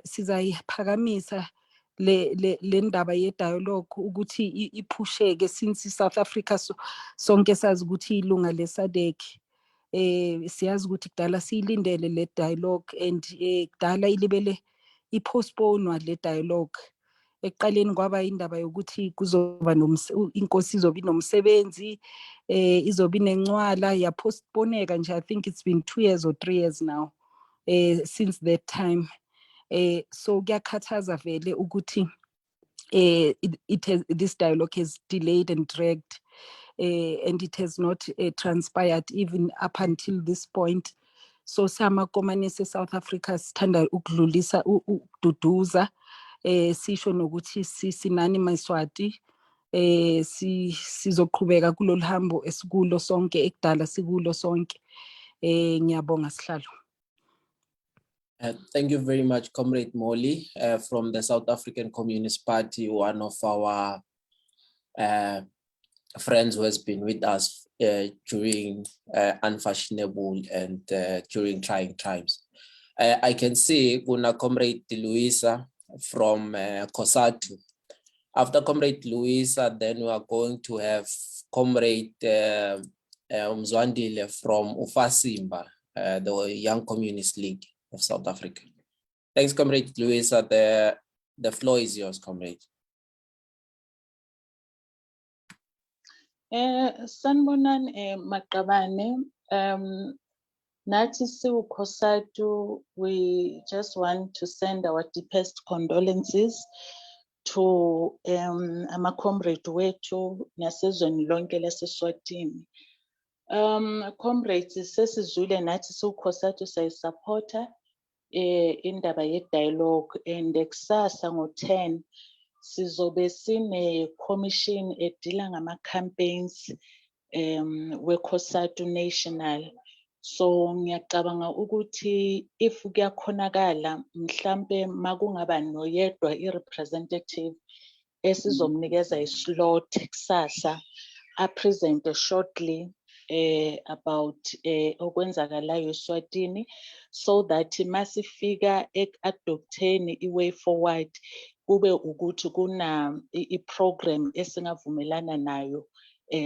[SPEAKER 5] sizayiphakamisa le ndaba yedialogue ukuthi iphusheke, since South Africa sonke sazi ukuthi ilunga leSADC. Siyazi ukuthi kudala siyilindele le dialogue, and kudala ilibele ipostpone le dialogue. Ekuqaleni kwaba indaba yokuthi kuzoba inkosi izobe inomsebenzi, izobe inencwala, yapostponeka nje. I think it's been 2 years or 3 years now since that time. So kuyakhathaza vele ukuthi this dialogue has delayed and dragged, and it has not transpired even up until this point. So samakomanisi South Africa sithanda ukudlulisa ukududuza, sisho nokuthi sinani maSwati sizoqhubeka kulolu hambo esikulo sonke, ekudala sikulo sonke. Ngiyabonga sihlalo.
[SPEAKER 1] Thank you very much, Comrade Molly, from the South African Communist Party, one of our friends who has been with us during unfashionable and during trying times. I can see Guna Comrade Luisa from COSATU. After Comrade Luisa, then we are going to have Comrade Mzwandile from Ufasimba, the Young Communist League of South Africa. Thanks, Comrade Luisa. The floor is yours, Comrade.
[SPEAKER 6] Sanibonani Maqabane, nathi siwukhosatu, we just want to send our deepest condolences to ama-comrade wethu nasezweni lonke laseSwatini. Comrades, sesizwile nathi siwukhosatu sayisupporta indaba ye-dialogue, and kusasa ngo-10 sizobe sine commission edila ngama-campaigns we-COSATU National. So ngiyacabanga ukuthi if kuyakhonakala mhlambe makungaba noyedwa i-representative esizomnikeza islot kusasa a-present shortly about okwenzakalayo eSwatini, so that masifika ek-adopteni i-way forward kube ukuthi kuna i-program esingavumelana nayo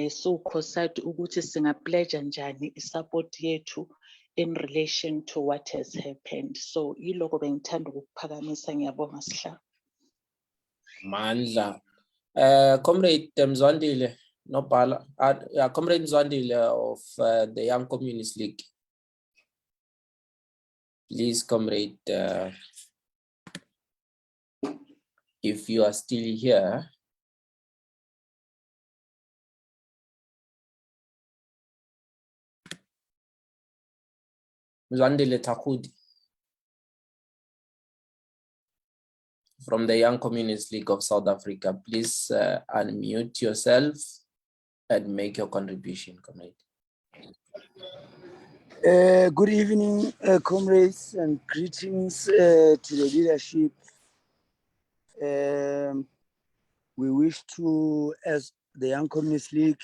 [SPEAKER 6] siwukhosatu ukuthi singapledge njani i-support yethu in relation to what has happened. So yiloko bengithanda ukuphakamisa. Ngiyabonga sihlalo.
[SPEAKER 1] Mandla. Comrade Mzwandile, Nopala, Comrade Mzwandile of the Young Communist League. Please, Comrade, if you are still here. Mzwandile Takudi from the Young Communist League of South Africa. Please unmute yourself and make your contribution, comrade.
[SPEAKER 7] Good evening, comrades, and greetings to the leadership. We wish to, as the Young Communist League,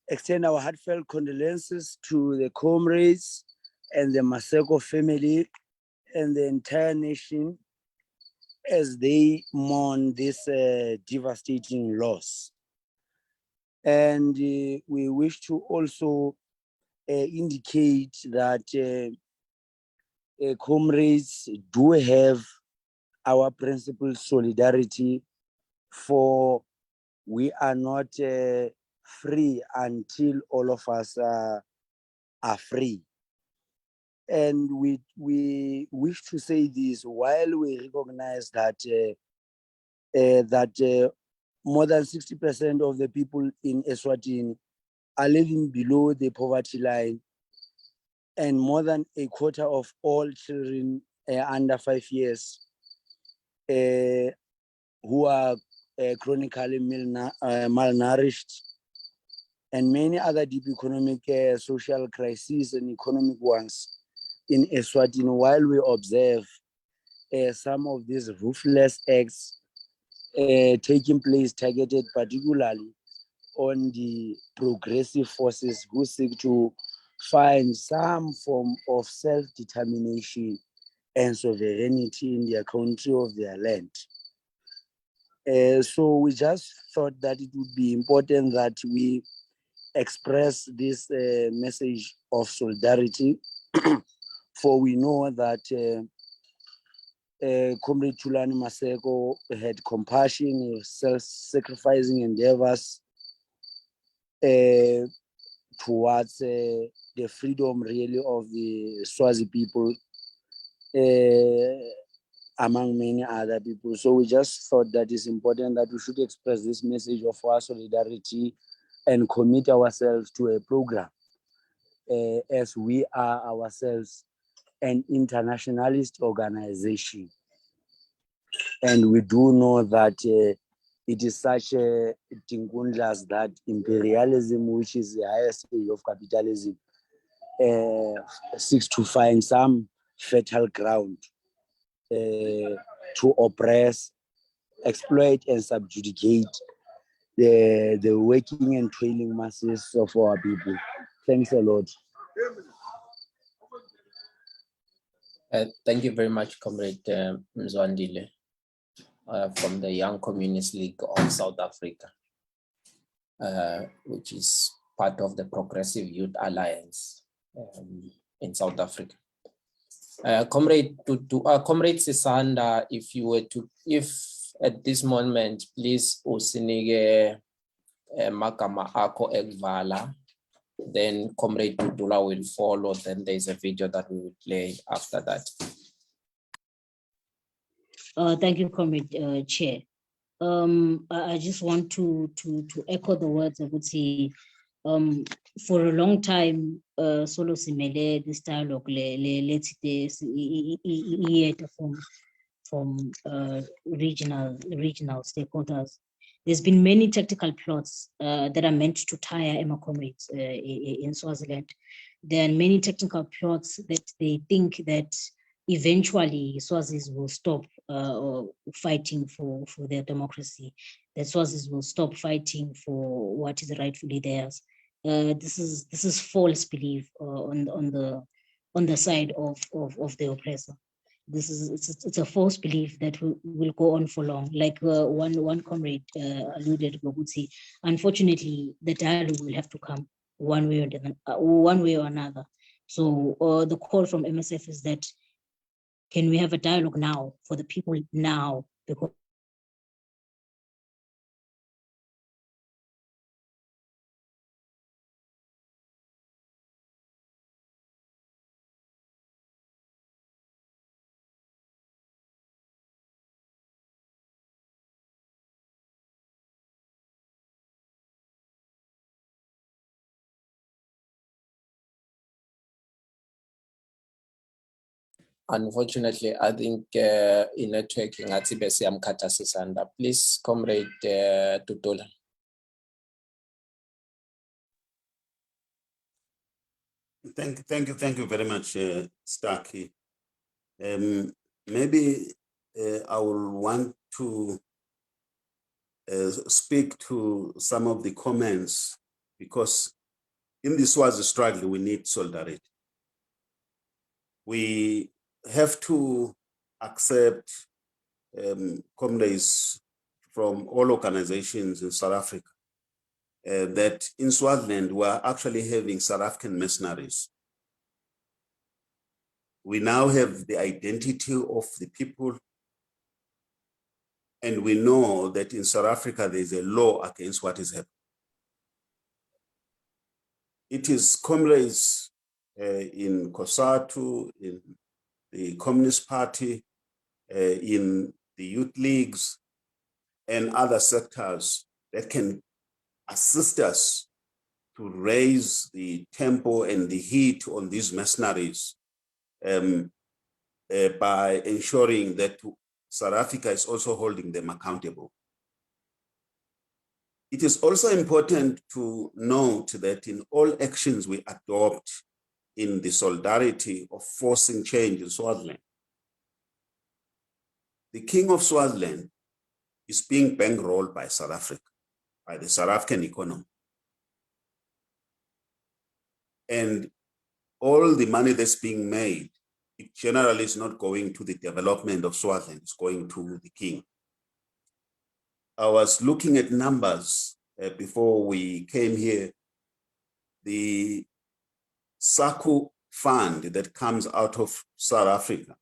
[SPEAKER 7] extend our heartfelt condolences to the comrades and the Maseko family and the entire nation as they mourn this devastating loss. And we wish to also indicate that comrades do have our principal solidarity, for we are not free until all of us are free. And we wish to say this while we recognize that more than 60% of the people in Eswatini are living below the poverty line, and more than a quarter of all children under 5 years who are chronically malnourished, and many other deep economic, social crises and economic ones in Eswatini, while we observe some of these ruthless acts taking place, targeted particularly on the progressive forces who seek to find some form of self-determination and sovereignty in their country of their land. So we just thought that it would be important that we express this message of solidarity, for we know that Comrade Thulani Maseko had compassion, self-sacrificing endeavors towards the freedom really of the Swazi people, among many other people. So we just thought that it's important that we should express this message of our solidarity and commit ourselves to a program, as we are ourselves an internationalist organization. And we do know that it is such a tingundlas that imperialism, which is the highest stage of capitalism, seeks to find some fertile ground to oppress, exploit, and subjugate the working and toiling masses of our people. Thanks a lot.
[SPEAKER 1] Thank you very much, Comrade Mzwandile, from the Young Communist League of South Africa, which is part of the Progressive Youth Alliance in South Africa. Comrade Sisanda, if at this moment, please usinike magama akho ekvala, then Comrade Dudula will follow, then there's a video that we will play after that.
[SPEAKER 2] Thank you, Comrade Chair. I just want to echo the words I would say. For a long time, Solo Simele, this dialogue, let's from regional stakeholders. There's been many tactical plots that are meant to tire Emma comrades in Swaziland. There are many technical plots that they think that eventually Swazis will stop fighting for their democracy, that Swazis will stop fighting for what is rightfully theirs. This is false belief on the side of the oppressor. It's a false belief that will go on for long. Like one comrade alluded to, unfortunately, the dialogue will have to come one way or another. So the call from MSF is that, can we have a dialogue now for the people now? Because
[SPEAKER 1] unfortunately, I think in networking at Sibesi Amkata Sisanda. Please, Comrade Dudula.
[SPEAKER 3] Thank you very much, Starkey. Maybe I will want to speak to some of the comments, because in this Swazi struggle, we need solidarity. We have to accept comrades from all organizations in South Africa that in Swaziland we are actually having South African mercenaries. We now have the identity of the people, and we know that in South Africa there is a law against what is happening. It is comrades in COSATU, in the Communist Party, in the youth leagues, and other sectors that can assist us to raise the tempo and the heat on these mercenaries by ensuring that South Africa is also holding them accountable. It is also important to note that in all actions we adopt in the solidarity of forcing change in Swaziland, the King of Swaziland is being bankrolled by South Africa, by the South African economy. And all the money that's being made, it generally is not going to the development of Swaziland, it's going to the king. I was looking at numbers before we came here. The SACU fund that comes out of South Africa,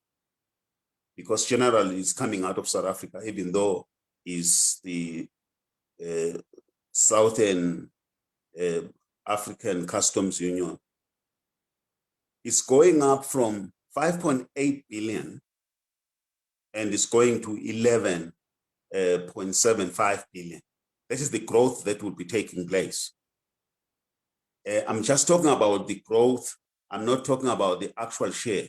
[SPEAKER 3] because generally it's coming out of South Africa, even though it's the Southern African Customs Union, is going up from 5.8 billion and is going to 11.75 billion. That is the growth that will be taking place. I'm just talking about the growth. I'm not talking about the actual share.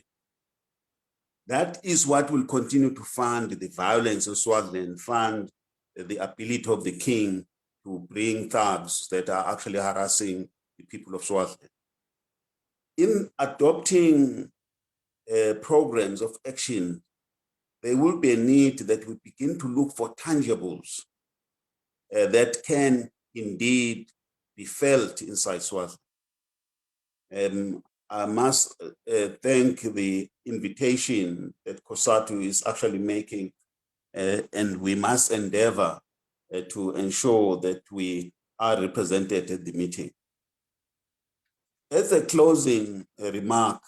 [SPEAKER 3] That is what will continue to fund the violence in Swaziland, fund the ability of the king to bring thugs that are actually harassing the people of Swaziland. In adopting programs of action, there will be a need that we begin to look for tangibles that can indeed be felt inside Swaziland. I must thank the invitation that COSATU is actually making, and we must endeavor to ensure that we are represented at the meeting. As a closing remark,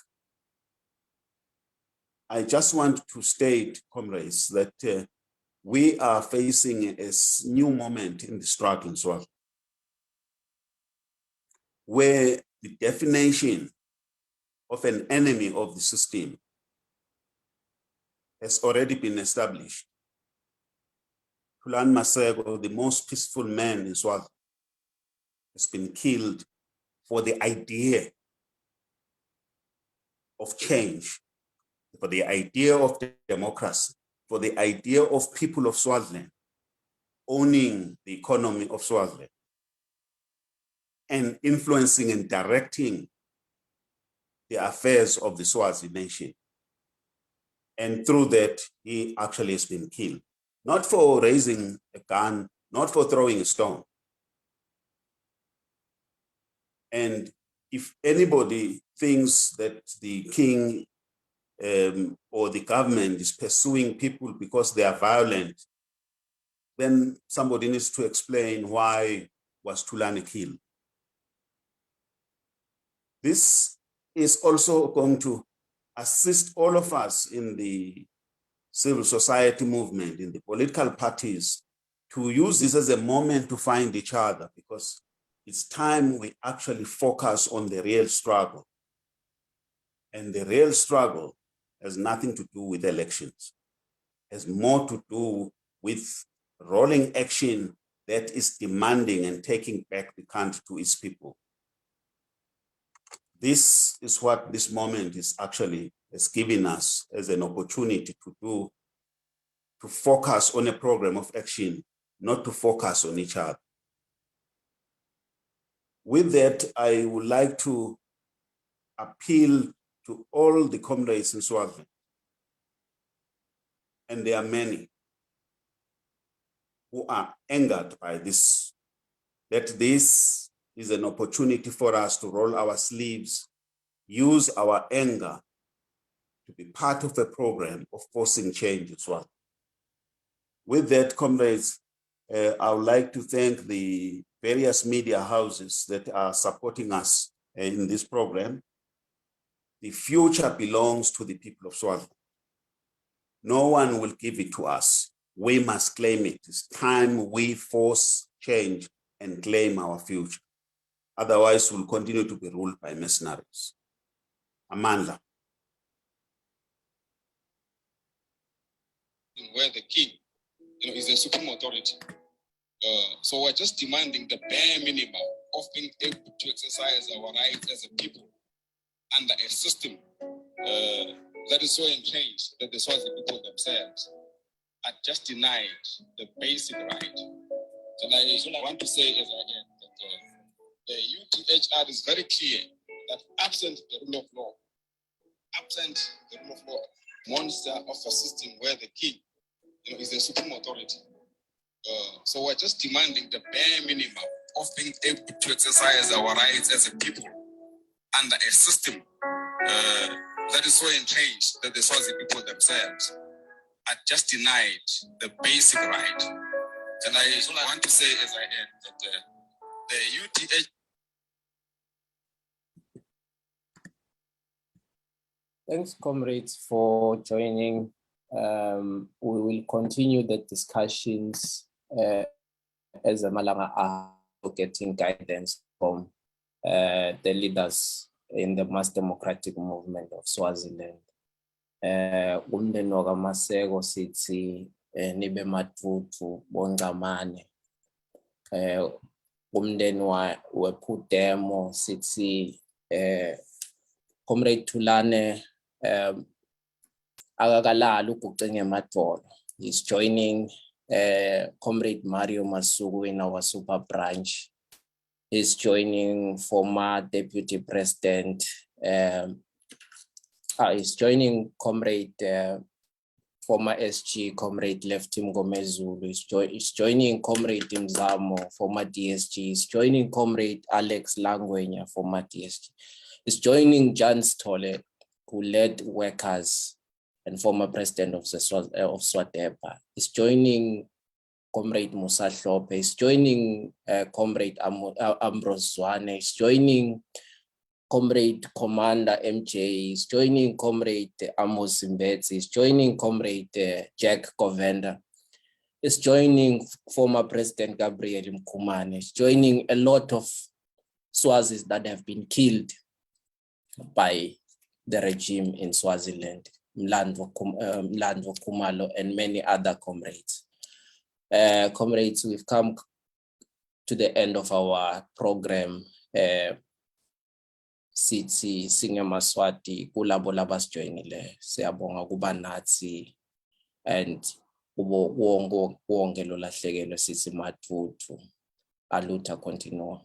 [SPEAKER 3] I just want to state, comrades, that we are facing a new moment in the struggle in Swaziland, where the definition of an enemy of the system has already been established. Thulan Masego, the most peaceful man in Swaziland, has been killed for the idea of change, for the idea of democracy, for the idea of people of Swaziland owning the economy of Swaziland and influencing and directing the affairs of the Swazi nation. And through that, he actually has been killed. Not for raising a gun, not for throwing a stone. And if anybody thinks that the king or the government is pursuing people because they are violent, then somebody needs to explain why was Thulan killed. This is also going to assist all of us in the civil society movement, in the political parties, to use this as a moment to find each other, because it's time we actually focus on the real struggle. And the real struggle has nothing to do with elections. It has more to do with rolling action that is demanding and taking back the country to its people. This is what this moment is actually has given us as an opportunity to do, to focus on a program of action, not to focus on each other. With that, I would like to appeal to all the comrades in Swaziland, and there are many who are angered by this, that this is an opportunity for us to roll our sleeves, use our anger to be part of a program of forcing change as well. With that, comrades, I would like to thank the various media houses that are supporting us in this program. The future belongs to the people of Swaziland. No one will give it to us. We must claim it. It's time we force change and claim our future. Otherwise, we'll continue to be ruled by mercenaries. Amanda.
[SPEAKER 8] Where the king, is the supreme authority. So we're just demanding the bare minimum of being able to exercise our rights as a people under a system that is so entrenched that the Swazi people themselves are just denied the basic right. And I want to say as I end that the UTHR is very clear that absent the rule of law, monster of a system where the king is the supreme authority. So we're just demanding the bare minimum of being able to exercise our rights as a people under a system that is so entrenched that the Swazi people themselves are just denied the basic right. And I want to say as I end that the UTH.
[SPEAKER 1] Thanks, comrades, for joining. We will continue the discussions as the Malanga are getting guidance from the leaders in the mass democratic movement of Swaziland. Umndeni Masego sithi nibe matuthu bongamane. Umndeni wephudemo sithi Comrade Thulane akakalala ugucinge emadolo. He's joining Comrade Mario Masuku in our super branch. He's joining former Deputy President. He's joining Comrade former SG, Comrade Letfu Ngomezulu. He's joining Comrade Mzamo, former DSG. He's joining Comrade Alex Langwenya, former DSG. He's joining Jan Stole, who led workers and former president of SWATEPA. He's joining Comrade Musa Hlope. He's joining Comrade Ambrose Zwane. He's joining Comrade Commander MJ. He's joining Comrade Amos Mbetsi. He's joining Comrade Jack Govender. He's joining former President Gabriel Mkumane. He's joining a lot of Swazis that have been killed by the regime in Swaziland, Mlandvo Khumalo, and many other comrades. Comrades, we've come to the end of our program. Sithi Emaswati kulabo labasijoyinile siyabonga kuba nathi and wonke lo lahlekelwe sithi mathuthu alutha continue.